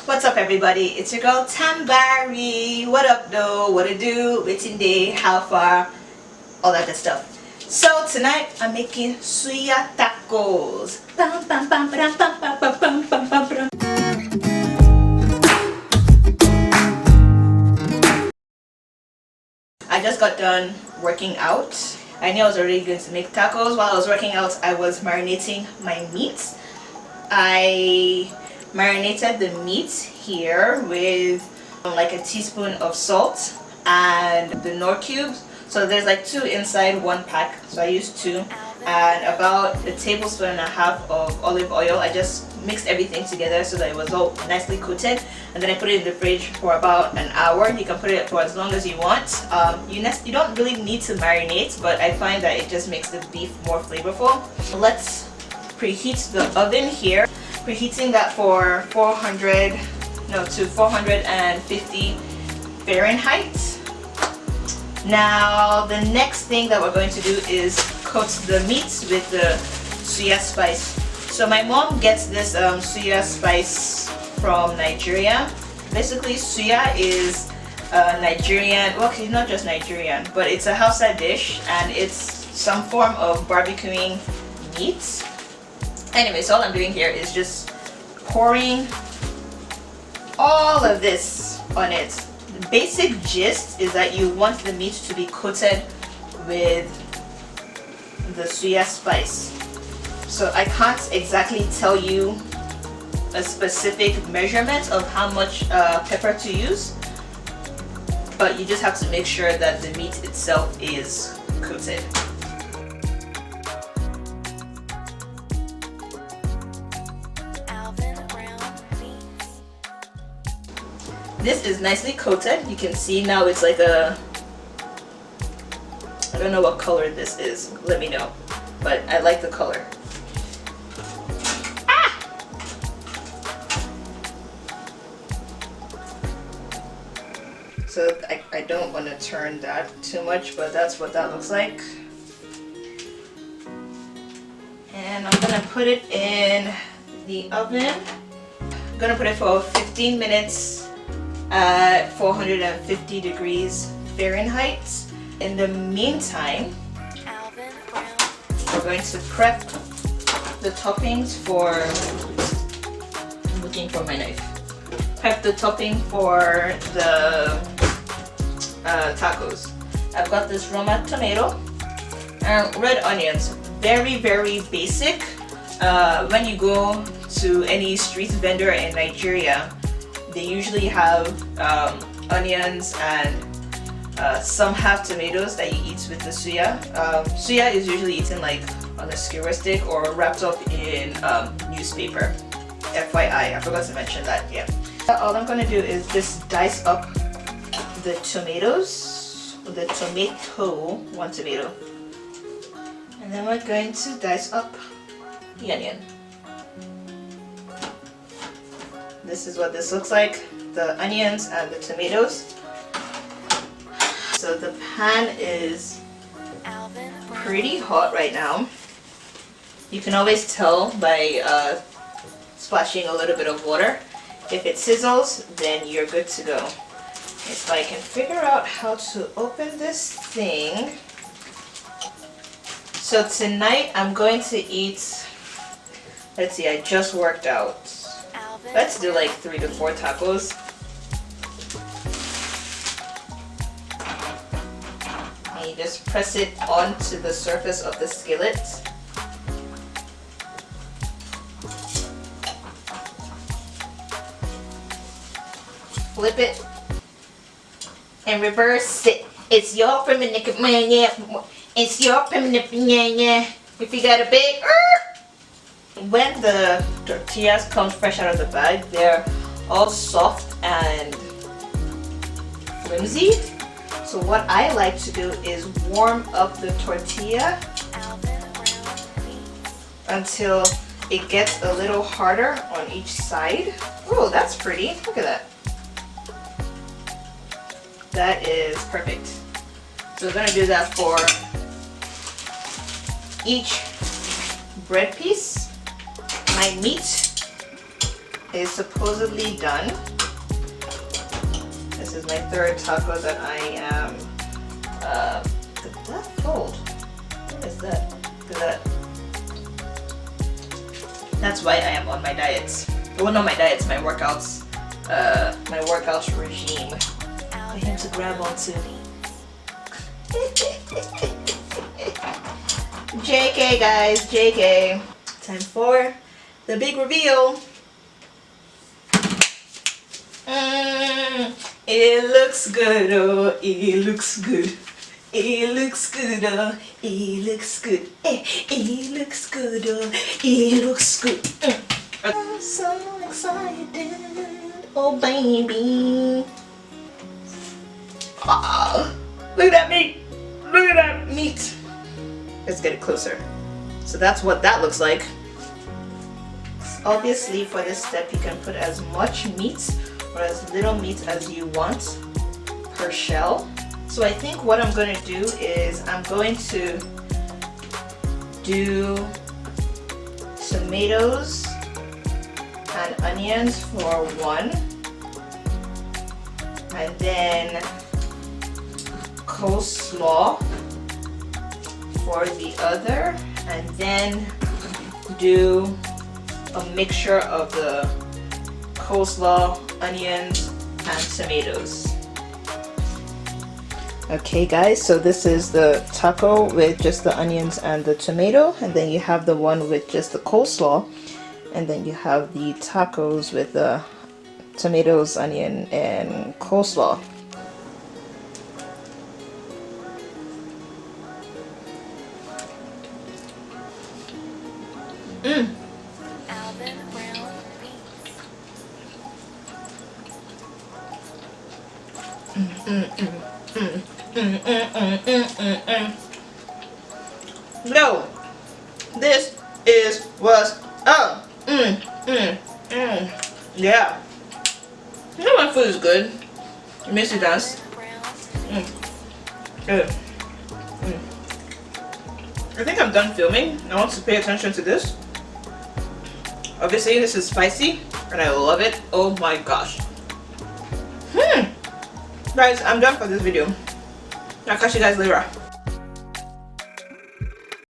What's up everybody, it's your girl Tambari. What up though, what it do, waiting day, how far, all that good stuff. So tonight I'm making suya tacos. I just got done working out. I knew I was already going to make tacos. While I was working out, I was marinating my meat. I marinated the meat here with like a teaspoon of salt and the Knorr cubes. So there's like 2 inside 1 pack, so I used 2, and about a tablespoon and a half of olive oil. I just mixed everything together so that it was all nicely coated, and then I put it in the fridge for about an hour. You can put it for as long as you want. You don't really need to marinate, but I find that it just makes the beef more flavorful. So let's preheat the oven here. Preheating that for 450 Fahrenheit. Now the next thing that we're going to do is coat the meat with the suya spice. So my mom gets this suya spice from Nigeria. Basically suya is Nigerian, well it's not just Nigerian, but it's a Hausa dish and it's some form of barbecuing meat. Anyway, so all I'm doing here is just pouring all of this on it. The basic gist is that you want the meat to be coated with the suya spice. So I can't exactly tell you a specific measurement of how much pepper to use, but you just have to make sure that the meat itself is coated. This is nicely coated. You can see now it's like a, I don't know what color this is, let me know, but I like the color. Ah! So I don't want to turn that too much, but that's what that looks like. And I'm gonna put it in the oven. I'm gonna put it for 15 minutes at 450 degrees Fahrenheit. In the meantime, we're going to prep the toppings for, I'm looking for my knife. Prep the topping for the tacos. I've got this Roma tomato and red onions. Very, very basic. When you go to any street vendor in Nigeria, they usually have onions and some half tomatoes that you eat with the suya. Suya is usually eaten like on a skewer stick or wrapped up in newspaper. FYI, I forgot to mention that, yeah. All I'm going to do is just dice up the tomatoes, the tomato, 1 tomato. And then we're going to dice up the onion. This is what this looks like, the onions and the tomatoes. So the pan is pretty hot right now. You can always tell by splashing a little bit of water. If it sizzles, then you're good to go. If I can figure out how to open this thing. So tonight I'm going to eat, let's see, I just worked out. Let's do like 3 to 4 tacos. And you just press it onto the surface of the skillet. Flip it and reverse it. It's your primitive man, yeah. It's your primitive man, yeah. If you got a big when the tortillas come fresh out of the bag, they're all soft and flimsy. So what I like to do is warm up the tortilla until it gets a little harder on each side. Oh, that's pretty. Look at that. That is perfect. So we're going to do that for each bread piece. My meat is supposedly done. This is my third taco that I am. Did that fold? What is that? Look at that. That's why I am on my diets. Well, not my diets, my workouts. My workout regime. For him to grab onto. JK guys, JK. Time for the big reveal. It looks good, oh, it looks good. It looks good, oh, it looks good. It looks good, oh, it looks good. I'm so excited, oh baby. Oh, look at that meat. Look at that meat. Let's get it closer. So that's what that looks like. Obviously for this step you can put as much meat or as little meat as you want per shell. So I think what I'm going to do is I'm going to do tomatoes and onions for one, and then coleslaw for the other, and then do a mixture of the coleslaw, onions, and tomatoes. Okay guys, so this is the taco with just the onions and the tomato, and then you have the one with just the coleslaw, and then you have the tacos with the tomatoes, onion, and coleslaw. No, this is what's up. Yeah. You know my food is good. It makes you dance. Good. I think I'm done filming. I want to pay attention to this. Obviously this is spicy and I love it. Oh my gosh. Guys, I'm done for this video. I'll catch you guys later.